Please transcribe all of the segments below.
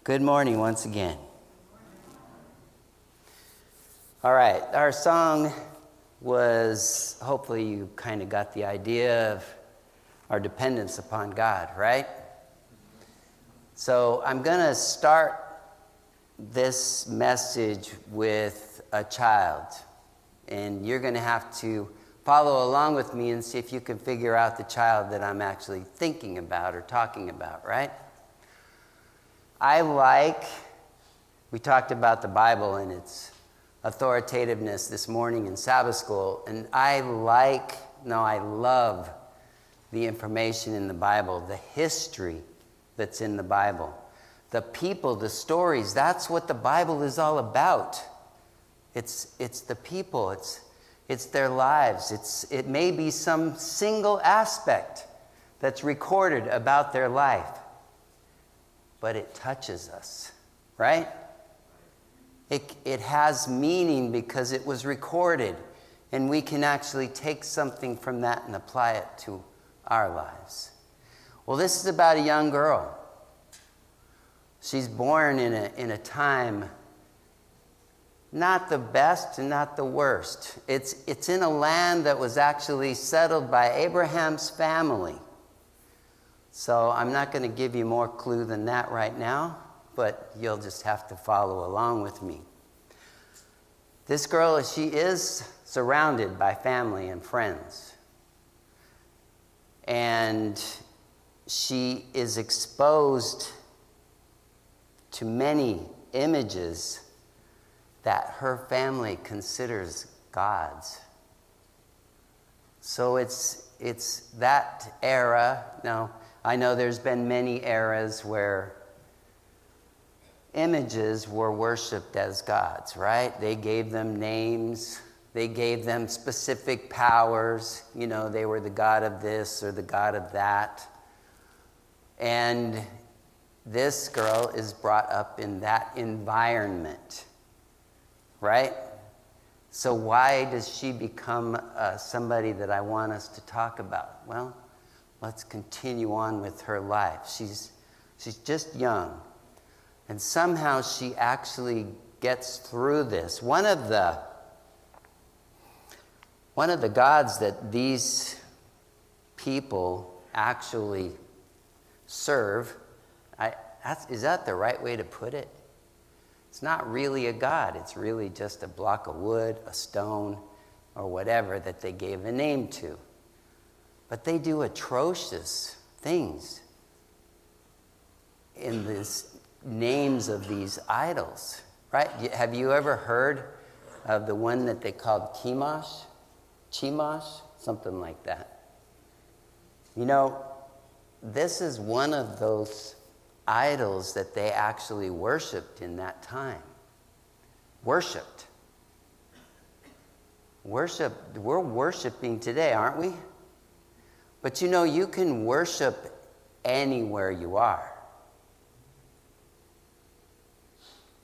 Good morning once again. All right, our song was, hopefully you kind of got the idea of our dependence upon God, right? So I'm going to start this message with a child, and you're going to have to follow along with me and see if you can figure out the child that I'm actually thinking about or talking about, right? We talked about the Bible and its authoritativeness this morning in Sabbath school, and I love the information in the Bible, the history that's in the Bible, the people, the stories. That's what the Bible is all about. It's the people, it's their lives. It may be some single aspect that's recorded about their life, but it touches us, right? It has meaning because it was recorded, and we can actually take something from that and apply it to our lives. Well, this is about a young girl. She's born in a time not the best and not the worst. It's in a land that was actually settled by Abraham's family. So I'm not going to give you more clue than that right now, but you'll just have to follow along with me. This girl, she is surrounded by family and friends. And she is exposed to many images that her family considers gods. So it's that era. Now, I know there's been many eras where images were worshipped as gods, right? They gave them names. They gave them specific powers. You know, they were the god of this or the god of that. And this girl is brought up in that environment, right? So why does she become somebody that I want us to talk about? Well, let's continue on with her life. She's just young. And somehow she actually gets through this. One of the gods that these people actually serve, is that the right way to put it? It's not really a god. It's really just a block of wood, a stone, or whatever that they gave a name to. But they do atrocious things in these names of these idols, right? Have you ever heard of the one that they called Chemosh, something like that? You know, this is one of those idols that they actually worshipped in that time. Worshipped. We're worshiping today, aren't we? But you know, you can worship anywhere you are.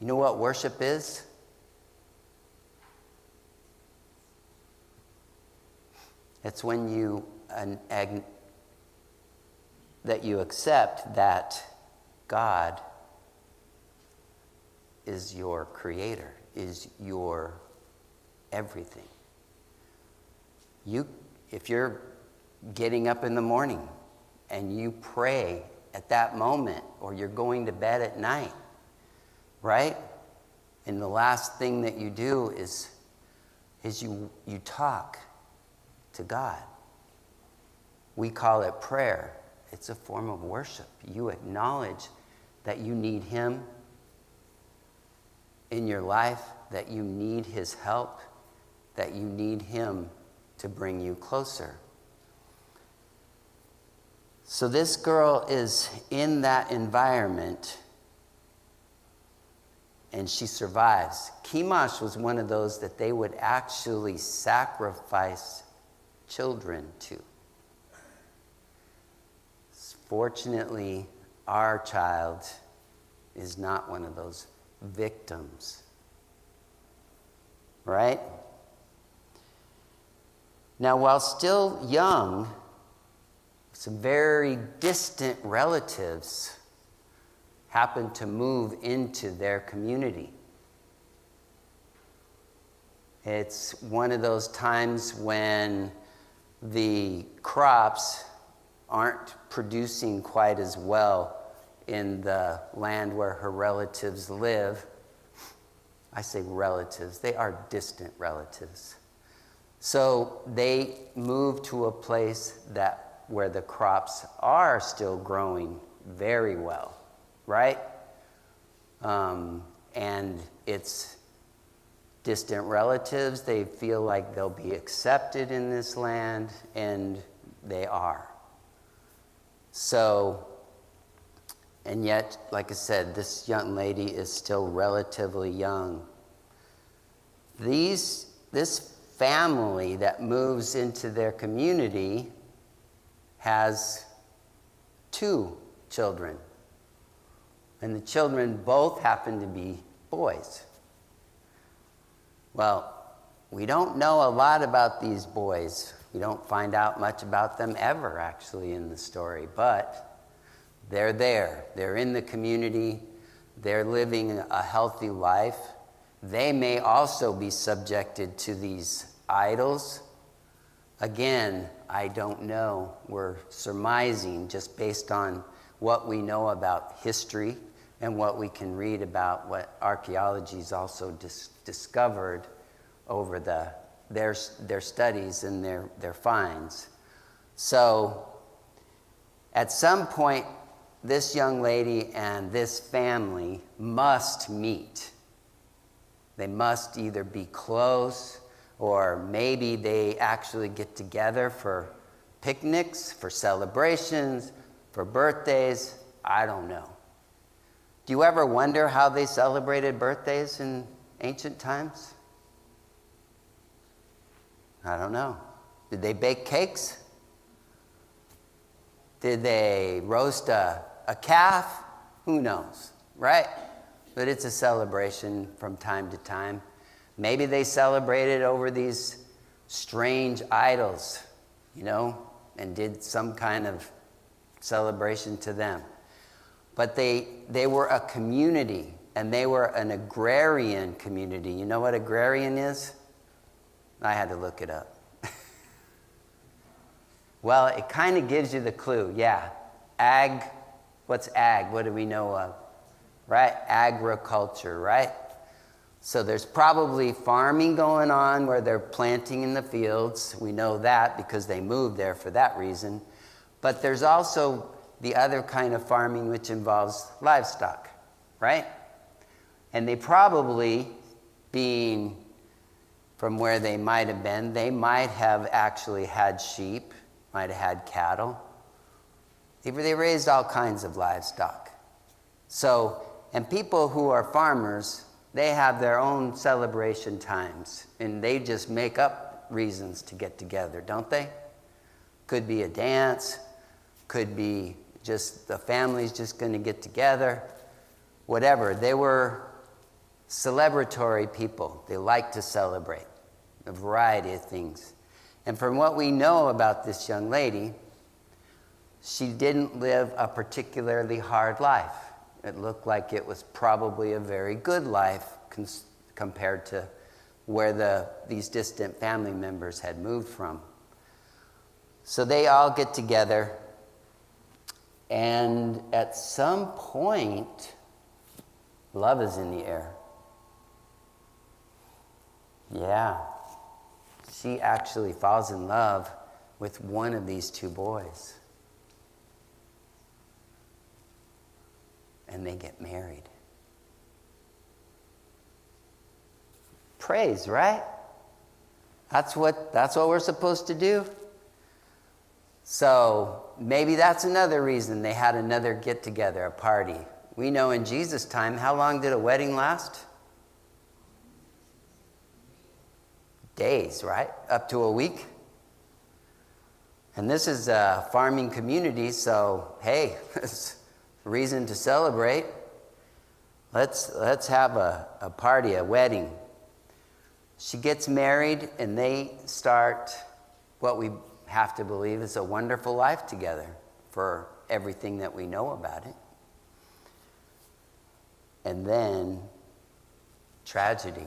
You know what worship is? It's when you accept that God is your creator, is your everything. If you're getting up in the morning and you pray at that moment, or you're going to bed at night, right? And the last thing that you do is you talk to God. We call it prayer. It's a form of worship. You acknowledge that you need Him in your life, that you need His help, that you need Him to bring you closer. So this girl is in that environment, and she survives. Chemosh was one of those that they would actually sacrifice children to. Fortunately, our child is not one of those victims, right? Now, while still young, some very distant relatives happened to move into their community. It's one of those times when the crops aren't producing quite as well in the land where her relatives live. I say relatives, they are distant relatives. So they moved to a place where the crops are still growing very well, right? And it's distant relatives. They feel like they'll be accepted in this land, and they are. So, and yet, like I said, this young lady is still relatively young. This family that moves into their community has 2 children. And the children both happen to be boys. Well, we don't know a lot about these boys. We don't find out much about them ever, actually, in the story. But they're there. They're in the community. They're living a healthy life. They may also be subjected to these idols. Again, I don't know. We're surmising just based on what we know about history and what we can read about what archaeology's also discovered over their studies and their finds. So at some point, this young lady and this family must meet. They must either be close, or maybe they actually get together for picnics, for celebrations, for birthdays. I don't know. Do you ever wonder how they celebrated birthdays in ancient times? I don't know. Did they bake cakes? Did they roast a calf? Who knows, right? But it's a celebration from time to time. Maybe they celebrated over these strange idols, and did some kind of celebration to them. But they were a community, and they were an agrarian community. You know what agrarian is? I had to look it up. Well, it kind of gives you the clue. Yeah, ag. What's ag? What do we know of? Right? Agriculture, right? So there's probably farming going on where they're planting in the fields. We know that because they moved there for that reason. But there's also the other kind of farming which involves livestock, right? And they probably, being from where they might have been, they might have actually had sheep, might have had cattle. They raised all kinds of livestock. So, and people who are farmers, they have their own celebration times, and they just make up reasons to get together, don't they? Could be a dance, could be just the family's just going to get together, whatever. They were celebratory people. They liked to celebrate a variety of things. And from what we know about this young lady, she didn't live a particularly hard life. It looked like it was probably a very good life compared to where these distant family members had moved from. So they all get together, and at some point, love is in the air. Yeah, she actually falls in love with one of these 2 boys. And they get married. Praise, right? That's what we're supposed to do. So maybe that's another reason they had another get-together, a party. We know in Jesus' time, how long did a wedding last? Days, right? Up to a week. And this is a farming community, so hey, reason to celebrate. Let's have a party, a wedding. She gets married, and they start what we have to believe is a wonderful life together for everything that we know about it. And then tragedy.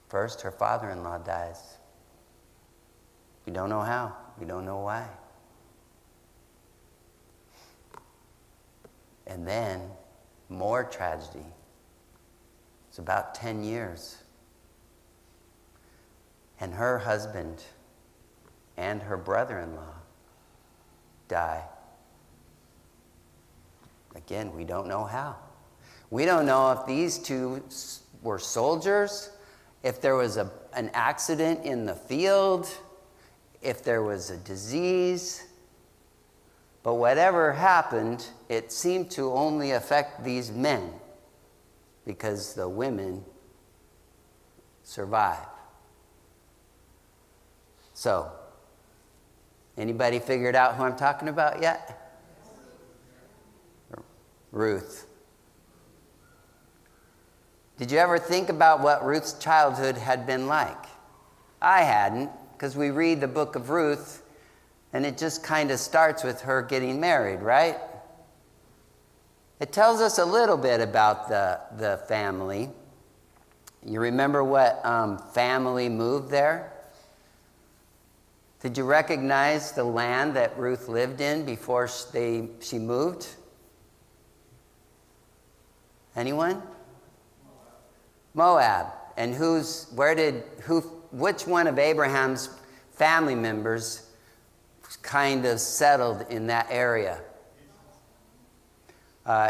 First, her father-in-law dies. We don't know how. We don't know why. And then more tragedy. It's about 10 years. And her husband and her brother-in-law die. Again, we don't know how. We don't know if these two were soldiers, if there was an accident in the field, if there was a disease. But whatever happened, it seemed to only affect these men because the women survived. So, anybody figured out who I'm talking about yet? Ruth. Did you ever think about what Ruth's childhood had been like? I hadn't, because we read the book of Ruth, and it just kind of starts with her getting married, right? It tells us a little bit about the family. You remember what family moved there? Did you recognize the land that Ruth lived in before she moved? Anyone? Moab. And which one of Abraham's family members kind of settled in that area?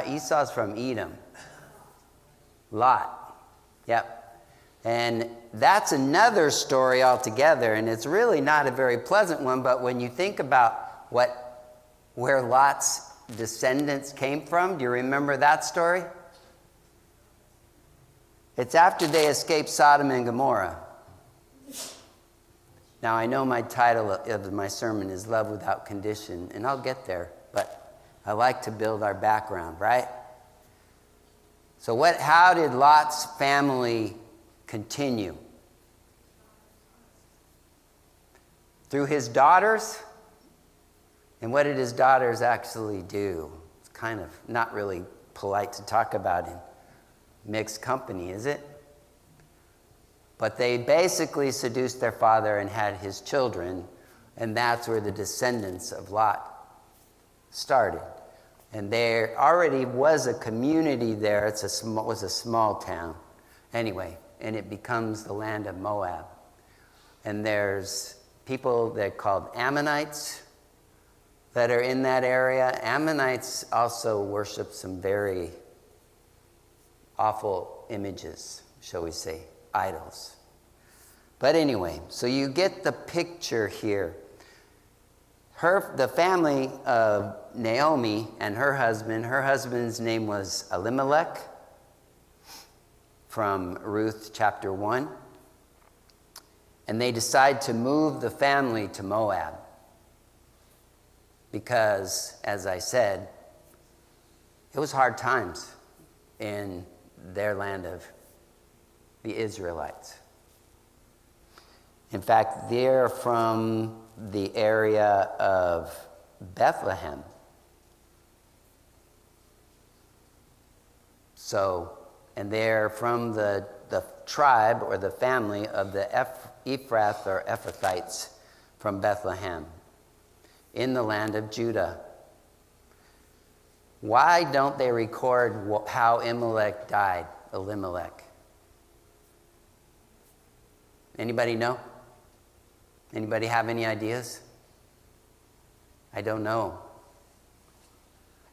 Esau's from Edom. Lot. Yep. And that's another story altogether, and it's really not a very pleasant one, but when you think about where Lot's descendants came from, do you remember that story? It's after they escaped Sodom and Gomorrah. Now, I know my title of my sermon is Love Without Condition, and I'll get there, but I like to build our background, right? So how did Lot's family continue? Through his daughters? And what did his daughters actually do? It's kind of not really polite to talk about in mixed company, is it? But they basically seduced their father and had his children, and that's where the descendants of Lot started. And there already was a community there. It was a small town. Anyway, and it becomes the land of Moab. And there's people that are called Ammonites that are in that area. Ammonites also worship some very awful images, shall we say, idols. But anyway, so you get the picture here. The family of Naomi and her husband's name was Elimelech, from Ruth chapter 1. And they decide to move the family to Moab because, as I said, it was hard times in their land of the Israelites. In fact, they're from the area of Bethlehem. And they're from the tribe or the family of the Ephrath or Ephrathites from Bethlehem in the land of Judah. Why don't they record how Elimelech died? Anybody know? Anybody have any ideas? I don't know.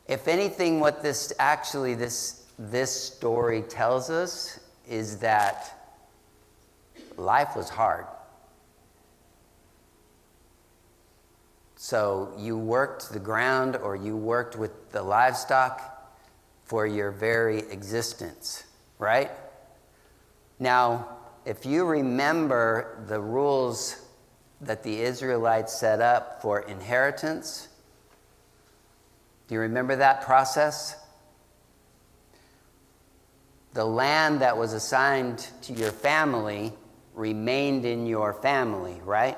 If anything, what this story tells us is that life was hard. So you worked the ground or you worked with the livestock for your very existence, right? Now, if you remember the rules that the Israelites set up for inheritance, do you remember that process? The land that was assigned to your family remained in your family, right?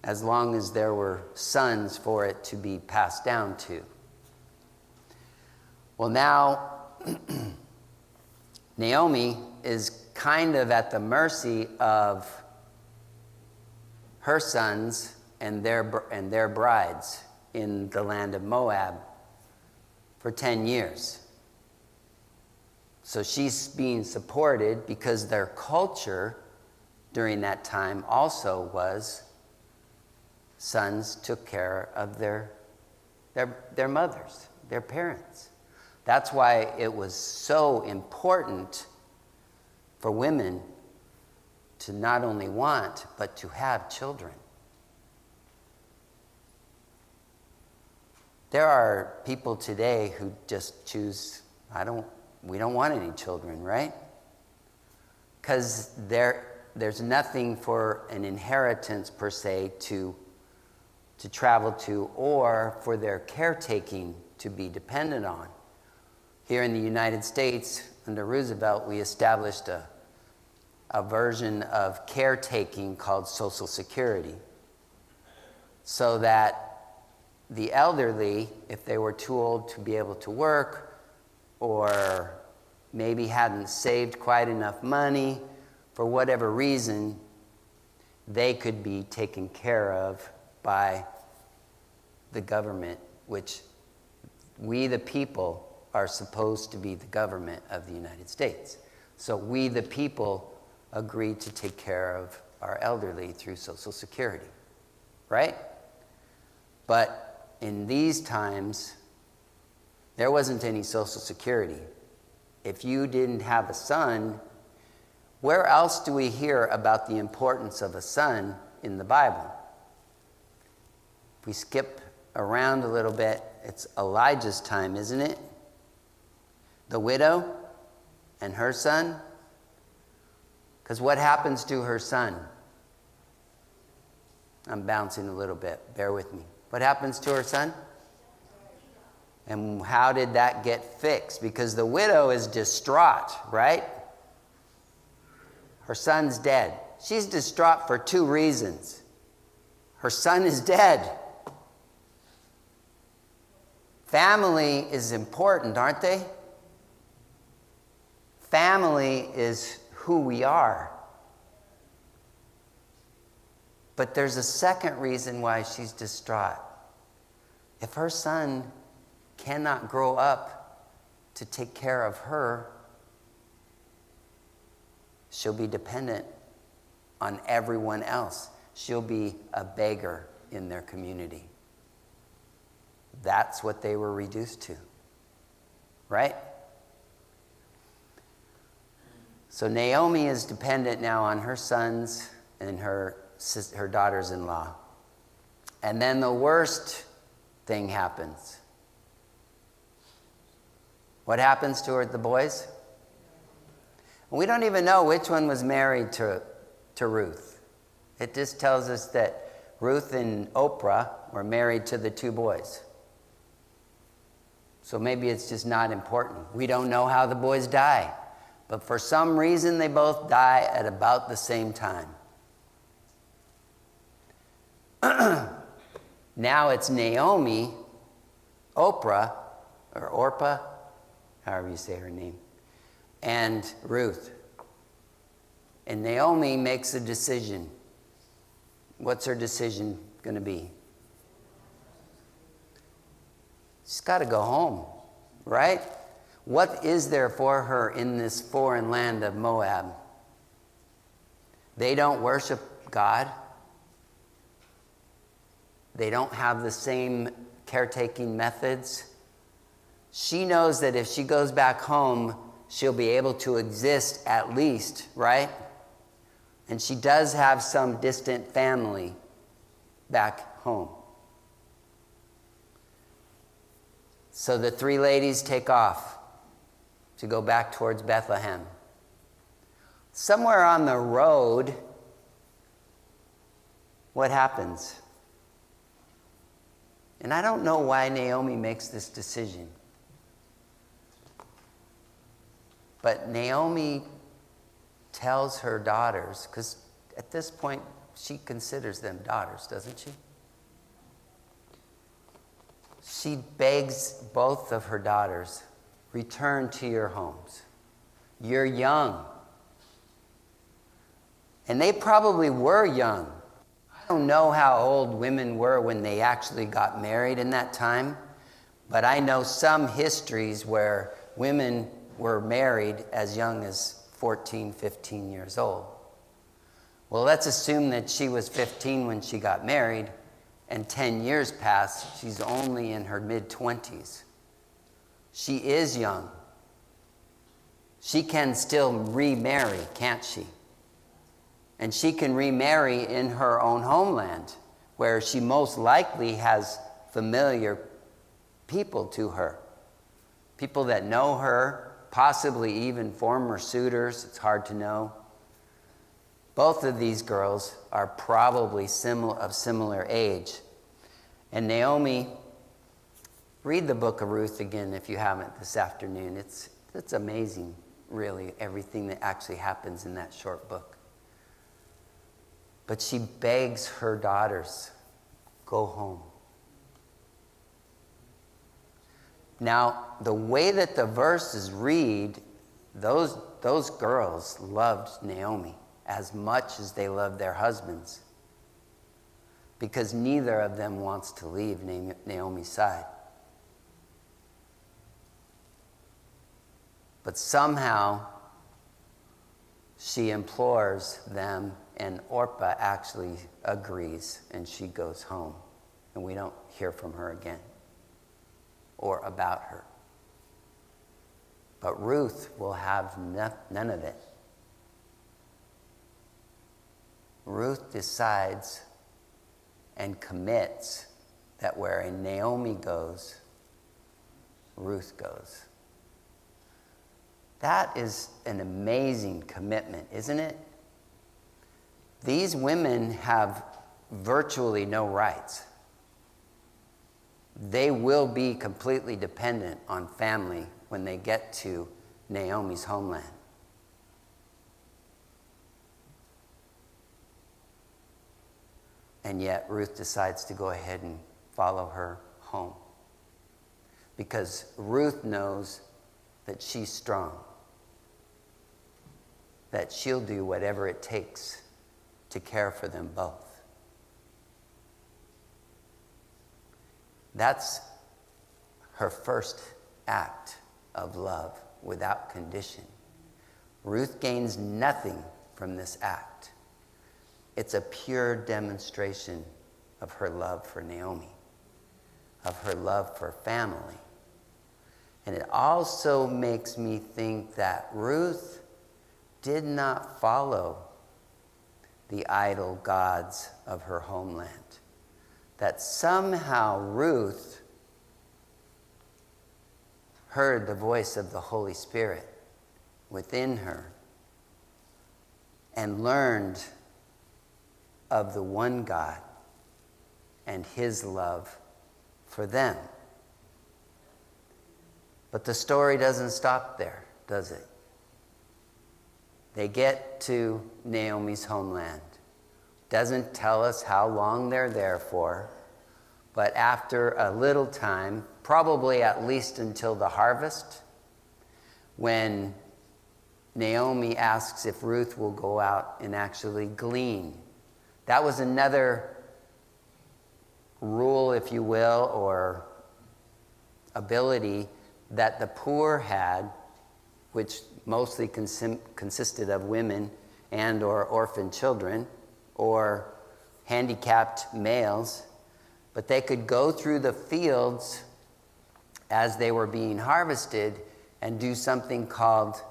as long as there were sons for it to be passed down to. Well, now Naomi is kind of at the mercy of her sons and their brides in the land of Moab for 10 years. So she's being supported because their culture during that time also was sons took care of their mothers, their parents. That's why it was so important for women to not only want, but to have children. There are people today who just choose, we don't want any children, right? Because there's nothing for an inheritance per se to travel to, or for their caretaking to be dependent on. Here in the United States, under Roosevelt, we established a version of caretaking called Social Security, so that the elderly, if they were too old to be able to work, or maybe hadn't saved quite enough money, for whatever reason, they could be taken care of by the government, which we the people are supposed to be the government of the United States. So we the people agreed to take care of our elderly through Social Security, right? But in these times, there wasn't any Social Security. If you didn't have a son, where else do we hear about the importance of a son in the Bible? If we skip around a little bit, it's Elijah's time, isn't it? The widow and her son. Because what happens to her son? I'm bouncing a little bit. Bear with me. What happens to her son? And how did that get fixed? Because the widow is distraught, right? Her son's dead. She's distraught for two reasons. Her son is dead. Family is important, aren't they? Family is who we are. But there's a second reason why she's distraught. If her son cannot grow up to take care of her, she'll be dependent on everyone else. She'll be a beggar in their community. That's what they were reduced to, right? So Naomi is dependent now on her sons and her daughters-in-law. And then the worst thing happens. What happens to the boys? We don't even know which one was married to Ruth. It just tells us that Ruth and Oprah were married to the two boys. So maybe it's just not important. We don't know how the boys die. But for some reason, they both die at about the same time. Now it's Naomi, Oprah, or Orpah, however you say her name, and Ruth. And Naomi makes a decision. What's her decision going to be? She's got to go home, right? What is there for her in this foreign land of Moab? They don't worship God. They don't have the same caretaking methods. She knows that if she goes back home, she'll be able to exist at least, right? And she does have some distant family back home. So the three ladies take off to go back towards Bethlehem. Somewhere on the road, what happens? And I don't know why Naomi makes this decision. But Naomi tells her daughters, because at this point, she considers them daughters, doesn't she? She begs both of her daughters, return to your homes. You're young. And they probably were young. I don't know how old women were when they actually got married in that time, but I know some histories where women were married as young as 14, 15 years old. Well, let's assume that she was 15 when she got married, and 10 years passed. She's only in her mid-20s. She is young. She can still remarry, can't she? And she can remarry in her own homeland, where she most likely has familiar people to her. People that know her, possibly even former suitors. It's hard to know. Both of these girls are probably of similar age. And Naomi, read the book of Ruth again if you haven't this afternoon. It's amazing, really, everything that actually happens in that short book. But she begs her daughters, go home. Now, the way that the verses read, those girls loved Naomi as much as they loved their husbands, because neither of them wants to leave Naomi's side. But somehow she implores them, and Orpah actually agrees, and she goes home, and we don't hear from her again or about her. But Ruth will have none of it. Ruth decides and commits that where a Naomi goes, Ruth goes. That is an amazing commitment, isn't it? These women have virtually no rights. They will be completely dependent on family when they get to Naomi's homeland. And yet Ruth decides to go ahead and follow her home, because Ruth knows that she's strong, that she'll do whatever it takes to care for them both. That's her first act of love without condition. Ruth gains nothing from this act. It's a pure demonstration of her love for Naomi, of her love for family. And it also makes me think that Ruth did not follow the idol gods of her homeland. That somehow Ruth heard the voice of the Holy Spirit within her and learned of the one God and his love for them. But the story doesn't stop there, does it? They get to Naomi's homeland. Doesn't tell us how long they're there for, but after a little time, probably at least until the harvest, when Naomi asks if Ruth will go out and actually glean. That was another rule, if you will, or ability that the poor had, which mostly consisted of women and or orphan children or handicapped males. But they could go through the fields as they were being harvested and do something called,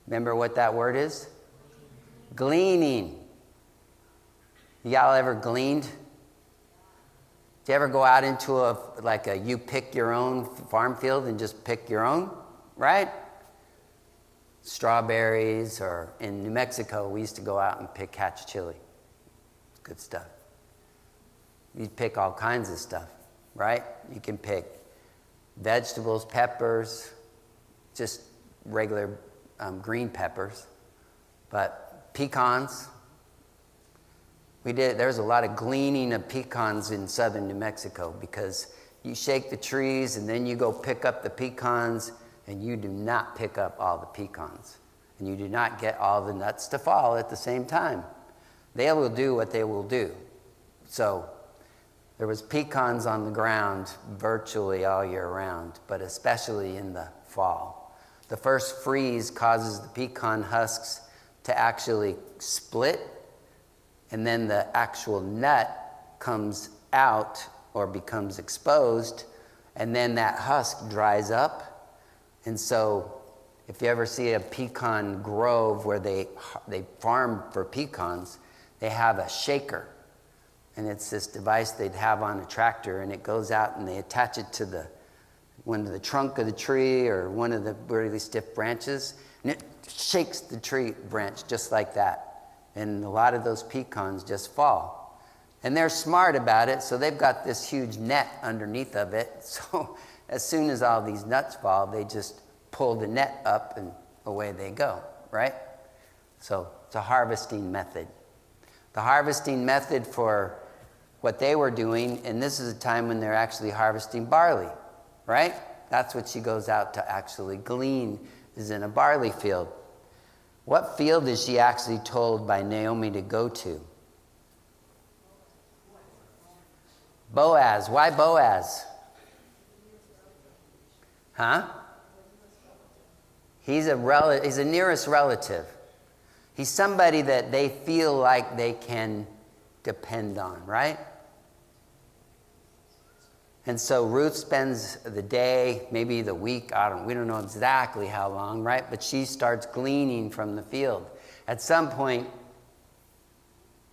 remember what that word is? Gleaning. Y'all ever gleaned? Did you ever go out into you pick your own farm field and just pick your own, right? Strawberries, or in New Mexico, we used to go out and pick hatch chili. Good stuff. You pick all kinds of stuff, right? You can pick vegetables, peppers, just regular green peppers, but pecans, There's a lot of gleaning of pecans in southern New Mexico because you shake the trees and then you go pick up the pecans and you do not pick up all the pecans. And you do not get all the nuts to fall at the same time. They will do what they will do. So there was pecans on the ground virtually all year round, but especially in the fall. The first freeze causes the pecan husks to actually split, and then the actual nut comes out or becomes exposed, and then that husk dries up. And so if you ever see a pecan grove where they farm for pecans, they have a shaker. And it's this device they'd have on a tractor, and it goes out and they attach it to the trunk of the tree or one of the really stiff branches, and it shakes the tree branch just like that. And a lot of those pecans just fall. And they're smart about it, so they've got this huge net underneath of it. So as soon as all these nuts fall, they just pull the net up and away they go, right? So it's a harvesting method. The harvesting method for what they were doing, and this is a time when they're actually harvesting barley, right? That's what she goes out to actually glean, is in a barley field. What field is she actually told by Naomi to go to? Boaz. Why Boaz? Huh? He's a nearest relative. He's somebody that they feel like they can depend on, right? And so Ruth spends the day, maybe the week, we don't know exactly how long, right? But she starts gleaning from the field. At some point,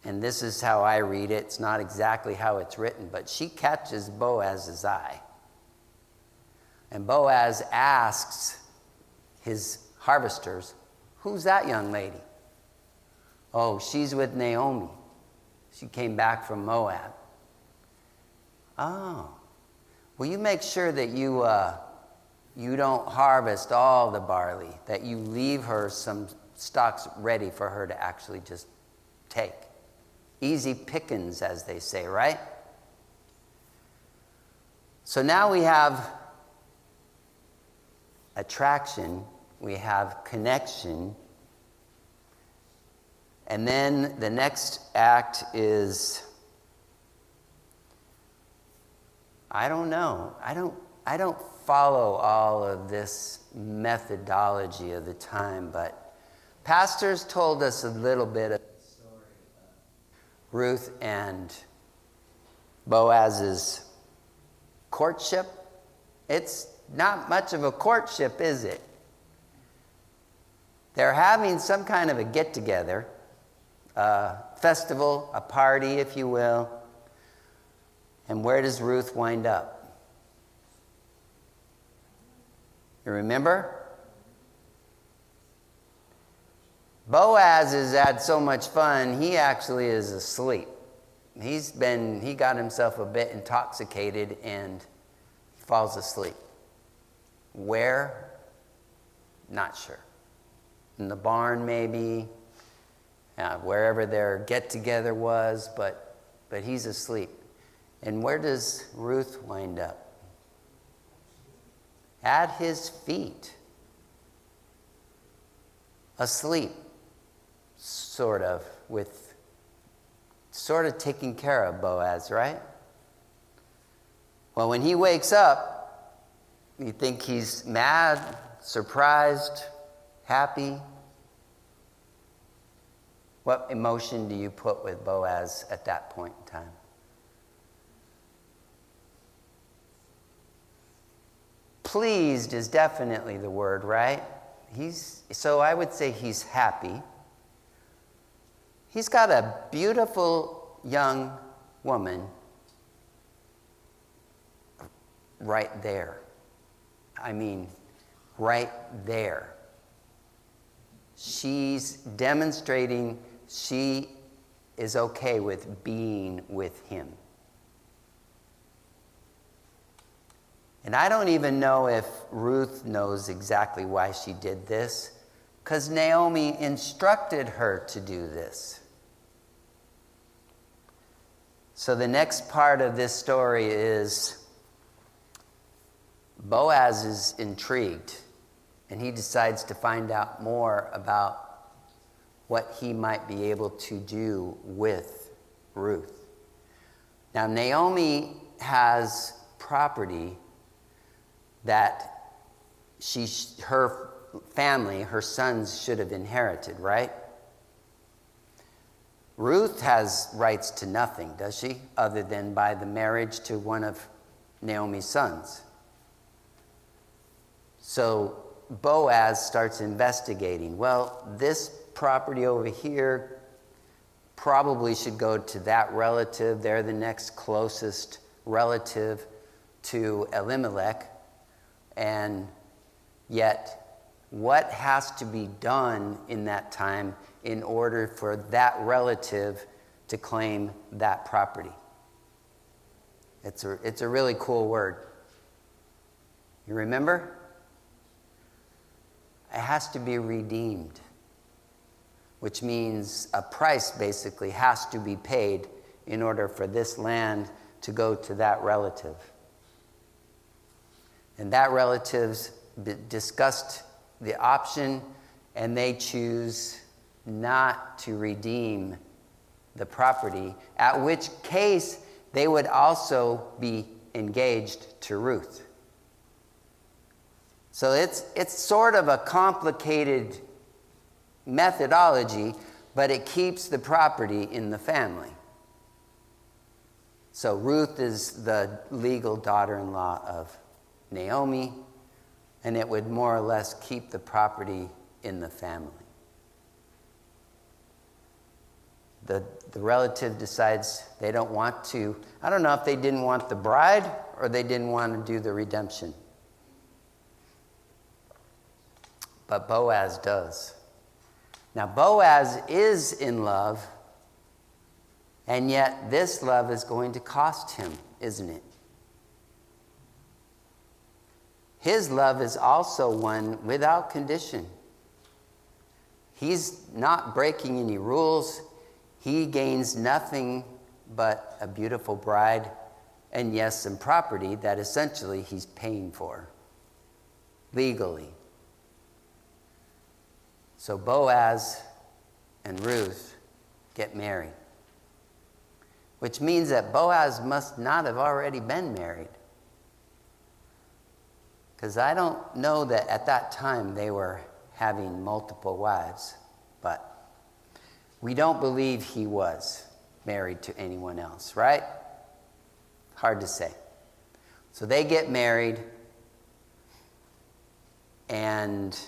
and this is how I read it, it's not exactly how it's written, but she catches Boaz's eye. And Boaz asks his harvesters, "Who's that young lady?" "Oh, she's with Naomi. She came back from Moab." "Oh. Well, you make sure that you don't harvest all the barley, that you leave her some stalks ready for her to actually just take. Easy pickings, as they say, right?" So now we have attraction, we have connection, and then the next act is, I don't know. I don't follow all of this methodology of the time, but pastors told us a little bit of the story of Ruth and Boaz's courtship. It's not much of a courtship, is it? They're having some kind of a get-together, a festival, a party, if you will. And where does Ruth wind up? You remember? Boaz has had so much fun, he actually is asleep. He got himself a bit intoxicated and falls asleep. Where? Not sure. In the barn, maybe. Wherever their get-together was, but he's asleep. And where does Ruth wind up? At his feet. Asleep, sort of taking care of Boaz, right? Well, when he wakes up, you think he's mad, surprised, happy. What emotion do you put with Boaz at that point in time? Pleased is definitely the word, right? So I would say he's happy. He's got a beautiful young woman right there. I mean, right there. She's demonstrating she is okay with being with him. And I don't even know if Ruth knows exactly why she did this, because Naomi instructed her to do this. So the next part of this story is Boaz is intrigued, and he decides to find out more about what he might be able to do with Ruth. Now, Naomi has property that her family, her sons, should have inherited, right? Ruth has rights to nothing, does she? Other than by the marriage to one of Naomi's sons. So Boaz starts investigating. Well, this property over here probably should go to that relative. They're the next closest relative to Elimelech. And yet, what has to be done in that time in order for that relative to claim that property? It's a really cool word. You remember? It has to be redeemed, which means a price basically has to be paid in order for this land to go to that relative. And that relatives discussed the option, and they choose not to redeem the property, at which case they would also be engaged to Ruth. So it's sort of a complicated methodology, but it keeps the property in the family. So Ruth is the legal daughter-in-law of Naomi, and it would more or less keep the property in the family. The relative decides they don't want to. I don't know if they didn't want the bride or they didn't want to do the redemption. But Boaz does. Now, Boaz is in love, and yet this love is going to cost him, isn't it? His love is also one without condition. He's not breaking any rules. He gains nothing but a beautiful bride and, yes, some property that essentially he's paying for legally. So Boaz and Ruth get married, which means that Boaz must not have already been married, because I don't know that at that time they were having multiple wives, but we don't believe he was married to anyone else, right? Hard to say. So they get married, and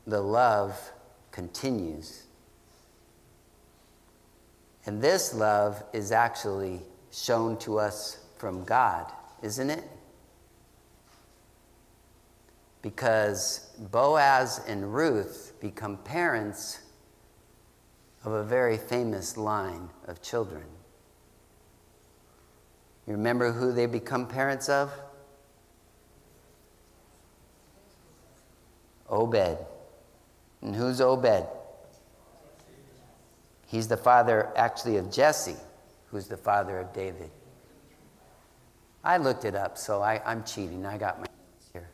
the love continues. And this love is actually shown to us from God, isn't it? Because Boaz and Ruth become parents of a very famous line of children. You remember who they become parents of? Obed. And who's Obed? He's the father, actually, of Jesse, who's the father of David. I looked it up, so I'm cheating. I got my notes here.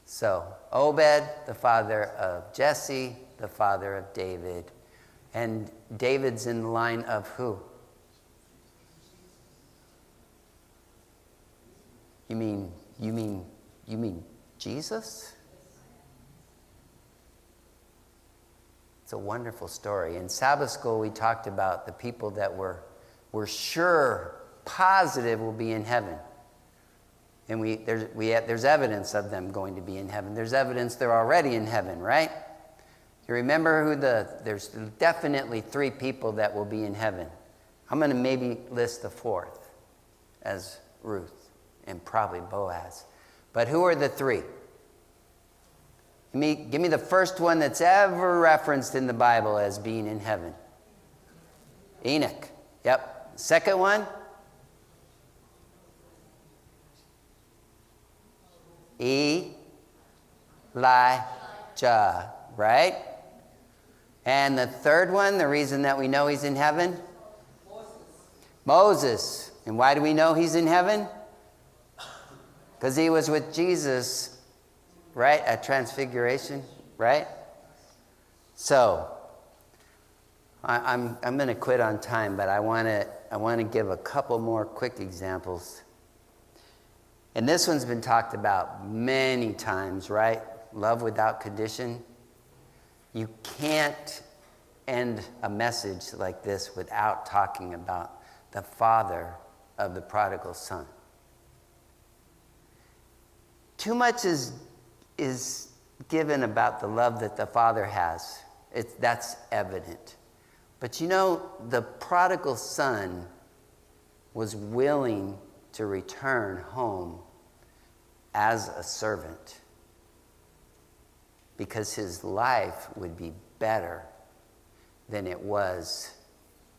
So, Obed, the father of Jesse, the father of David. And David's in the line of who? You mean Jesus? It's a wonderful story. In Sabbath school, we talked about the people that we're sure, positive will be in heaven. And there's evidence of them going to be in heaven. There's evidence they're already in heaven, right? You remember there's definitely 3 people that will be in heaven. I'm going to maybe list the 4th as Ruth and probably Boaz. But who are the 3? Give me the first one that's ever referenced in the Bible as being in heaven. Enoch. Yep. Second one? Elijah. Right? And the third one, the reason that we know he's in heaven? Moses. And why do we know he's in heaven? Because he was with Jesus, right, at Transfiguration, right? So, I'm going to quit on time, but I want to give a couple more quick examples. And this one's been talked about many times, right? Love without condition. You can't end a message like this without talking about the father of the prodigal son. Too much is given about the love that the father has. That's evident. But you know, the prodigal son was willing to return home as a servant because his life would be better than it was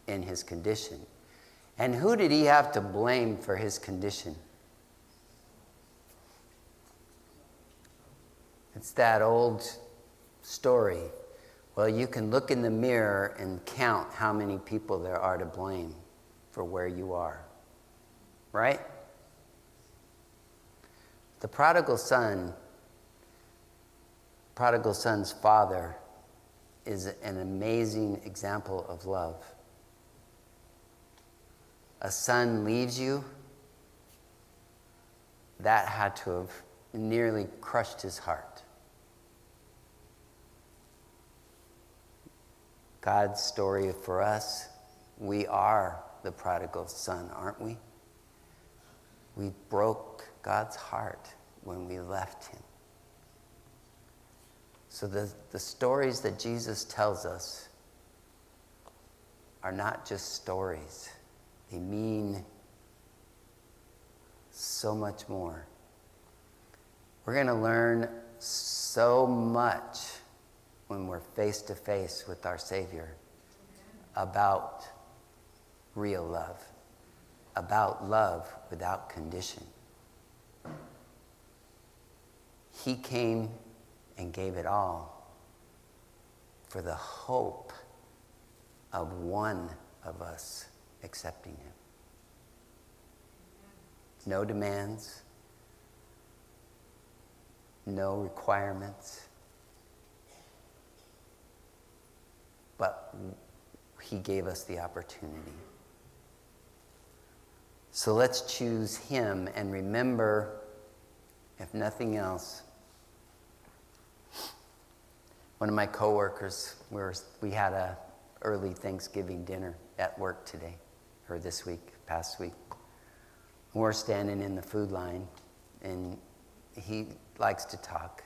in his condition. And who did he have to blame for his condition? It's that old story. Well, you can look in the mirror and count how many people there are to blame for where you are. Right? The prodigal son's father is an amazing example of love. A son leaves you, that had to have nearly crushed his heart. God's story for us, we are the prodigal son, aren't we? We broke God's heart when we left him. So the stories that Jesus tells us are not just stories. They mean so much more. We're going to learn so much when we're face to face with our Savior about real love, about love without condition. He came and gave it all for the hope of one of us accepting him. No demands, no requirements, but he gave us the opportunity. So let's choose him and remember, if nothing else, one of my coworkers, we had a early Thanksgiving dinner at work today, or this week, past week. We're standing in the food line, and he likes to talk.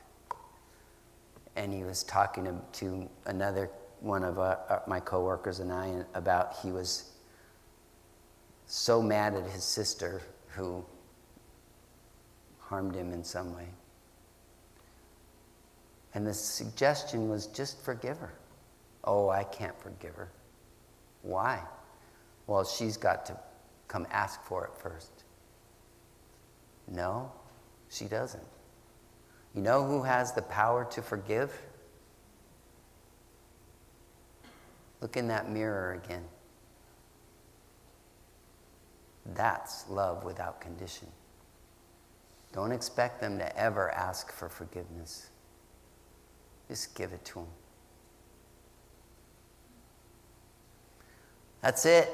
And he was talking to another one of my coworkers and I about he was so mad at his sister who harmed him in some way. And the suggestion was just forgive her. Oh, I can't forgive her. Why? Well, she's got to come ask for it first. No, she doesn't. You know who has the power to forgive? Look in that mirror again. That's love without condition. Don't expect them to ever ask for forgiveness. Just give it to them. That's it.